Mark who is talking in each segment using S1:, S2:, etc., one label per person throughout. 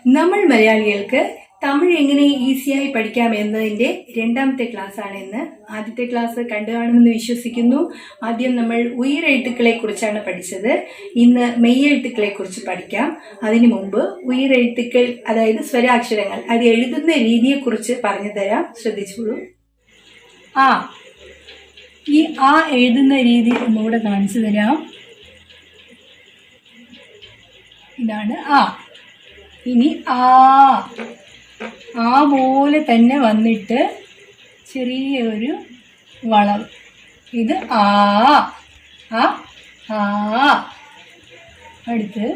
S1: നമ്മൾ മലയാളികൾക്ക് തമിഴ് എങ്ങനെ ഈസിയായി പഠിക്കാം എന്നതിന്റെ രണ്ടാമത്തെ ക്ലാസ് ആണ് ഇന്ന്. ആദ്യത്തെ ക്ലാസ് കണ്ടു കാണുമെന്ന് വിശ്വസിക്കുന്നു. ആദ്യം നമ്മൾ ഉയിരെഴുത്തുക്കളെ കുറിച്ചാണ് പഠിച്ചത്. ഇന്ന് മെയ്യെഴുത്തുക്കളെ കുറിച്ച് പഠിക്കാം. അതിനു മുമ്പ് ഉയിരെഴുത്തുക്കൾ, അതായത് സ്വരാക്ഷരങ്ങൾ, അത് എഴുതുന്ന രീതിയെ കുറിച്ച് പറഞ്ഞു തരാം. ശ്രദ്ധിച്ചോളൂ. ആ, ഈ ആ എഴുതുന്ന രീതി ഒന്നുകൂടെ കാണിച്ചു തരാം. ഇതാണ് ആ. ഇനി ആ പോലെ തന്നെ വന്നിട്ട് ചെറിയൊരു വളവ്. ഇത് ആ. അടുത്ത്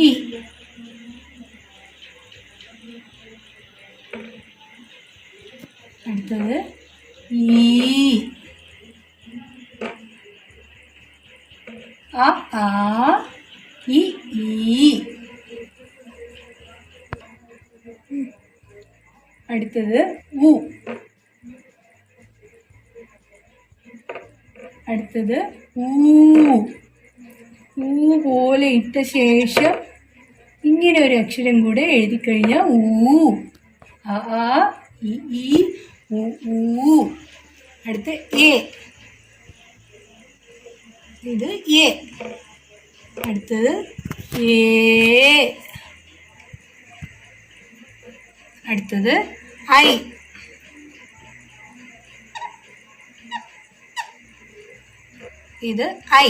S1: ഈ. അടുത്തത് ഈ. ആ ഈ. അടുത്തത് ഉ. അടുത്തത് ഊ. ഊ പോലെ ഇട്ട ശേഷം ഇങ്ങനെ ഒരു അക്ഷരം കൂടെ എഴുതി കഴിഞ്ഞാൽ ഊ. ആ ഈ ഊ. അടുത്ത് എ. ഇത് എ. അടുത്തത് ഏ. അടുത്തത് ഐ. ഇത് ഐ.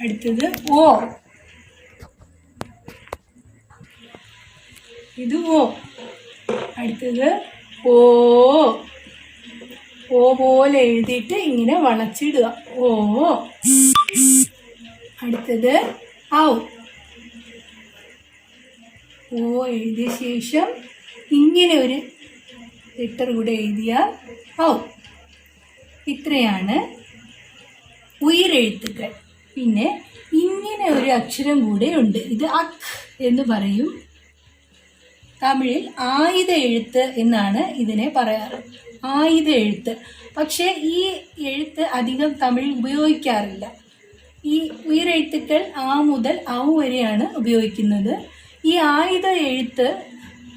S1: അടുത്തത് ഓ. ഇത് ഓ. അടുത്തത് ഓ. ഓ പോലെ എഴുതിയിട്ട് ഇങ്ങനെ വളച്ചിടുക. ഓ. അടുത്തത് ഔ. ഓ എഴുതിയ ശേഷം ഇങ്ങനെ ഒരു ലെറ്റർ കൂടെ എഴുതിയാൽ ഔ. ഇത്രയാണ് ഉയിരെഴുത്തുകൾ. പിന്നെ ഇങ്ങനെ ഒരു അക്ഷരം കൂടെ ഉണ്ട്. ഇത് അക് എന്ന് പറയും. തമിഴിൽ ആയുധ എഴുത്ത് എന്നാണ് ഇതിനെ പറയാറ്. ആയുധ എഴുത്ത്. പക്ഷേ ഈ എഴുത്ത് അധികം തമിഴിൽ ഉപയോഗിക്കാറില്ല. ഈ ഉയിരെഴുത്തുക്കൾ ആ മുതൽ ഔ വരെയാണ് ഉപയോഗിക്കുന്നത്. ഈ ആയുധ എഴുത്ത്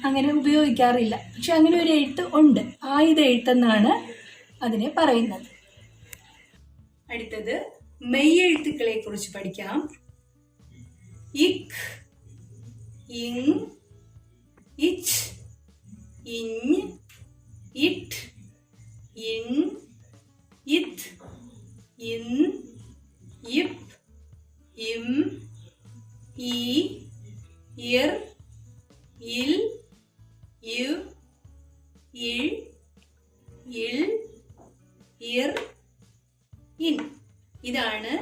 S1: അങ്ങനെ ഉപയോഗിക്കാറില്ല. പക്ഷെ അങ്ങനെ ഒരു എഴുത്ത് ഉണ്ട്. ആയുധ എഴുത്തെന്നാണ് അതിനെ പറയുന്നത്. അടുത്തത് മെയ്യെഴുത്തുക്കളെ കുറിച്ച് പഠിക്കാം. ഇക്, ഇങ്, ഇച്ച്, ഇഞ്ഞ്, ഇട്ട്, ഇൻ, ഇത്, ഇൻ, ഇപ്, ഇം, ഈ, ഇർ, ഇൽ, ഇവ്, ഇൾ, ഇൾ, ഇർ, ഇൻ. ഇതാണ്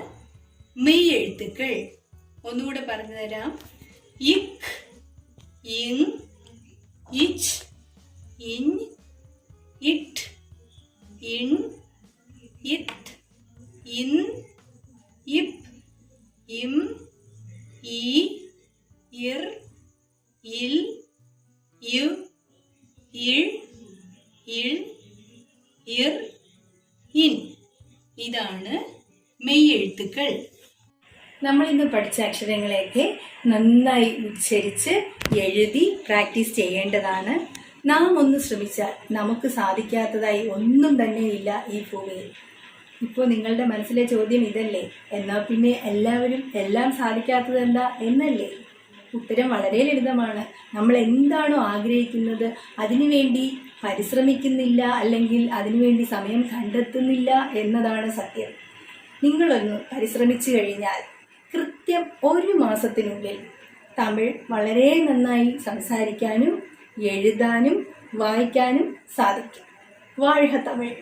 S1: മെയ്യെഴുത്തുക്കൾ. ഒന്നുകൂടെ പറഞ്ഞു തരാം. ഇക്, ഇങ്, ഇച്ച്, ഇഞ്ഞ്, ഇട്ട്, ഇൻ, ഇത്, ഇൻ, ഇപ്, ഇം, ഈ, ഇർ, ഇൽ, ഇവ്, ഇൾ, ഇൾ, ഇർ, ഇൻ. ഇതാണ് മെയ്യെഴുത്തുക്കൾ. നമ്മൾ ഇന്ന് പഠിച്ച അക്ഷരങ്ങളെയൊക്കെ നന്നായി ഉച്ചരിച്ച് എഴുതി പ്രാക്ടീസ് ചെയ്യേണ്ടതാണ്. നാം ഒന്ന് ശ്രമിച്ചാൽ നമുക്ക് സാധിക്കാത്തതായി ഒന്നും തന്നെയില്ല ഈ ഭൂമിയിൽ. ഇപ്പോൾ നിങ്ങളുടെ മനസ്സിലെ ചോദ്യം ഇതല്ലേ, എന്നാൽ പിന്നെ എല്ലാവരും എല്ലാം സാധിക്കാത്തത് എന്താ എന്നല്ലേ? ഉത്തരം വളരെ ലളിതമാണ്. നമ്മൾ എന്താണോ ആഗ്രഹിക്കുന്നത് അതിനുവേണ്ടി പരിശ്രമിക്കുന്നില്ല, അല്ലെങ്കിൽ അതിനുവേണ്ടി സമയം കണ്ടെത്തുന്നില്ല എന്നതാണ് സത്യം. നിങ്ങളൊന്ന് പരിശ്രമിച്ചു കഴിഞ്ഞാൽ കൃത്യം 1 മാസത്തിനുള്ളിൽ തമിഴ് വളരെ നന്നായി സംസാരിക്കാനും എഴുതാനും വായിക്കാനും സാധിക്കും. വാഴ്ക തമിഴ്.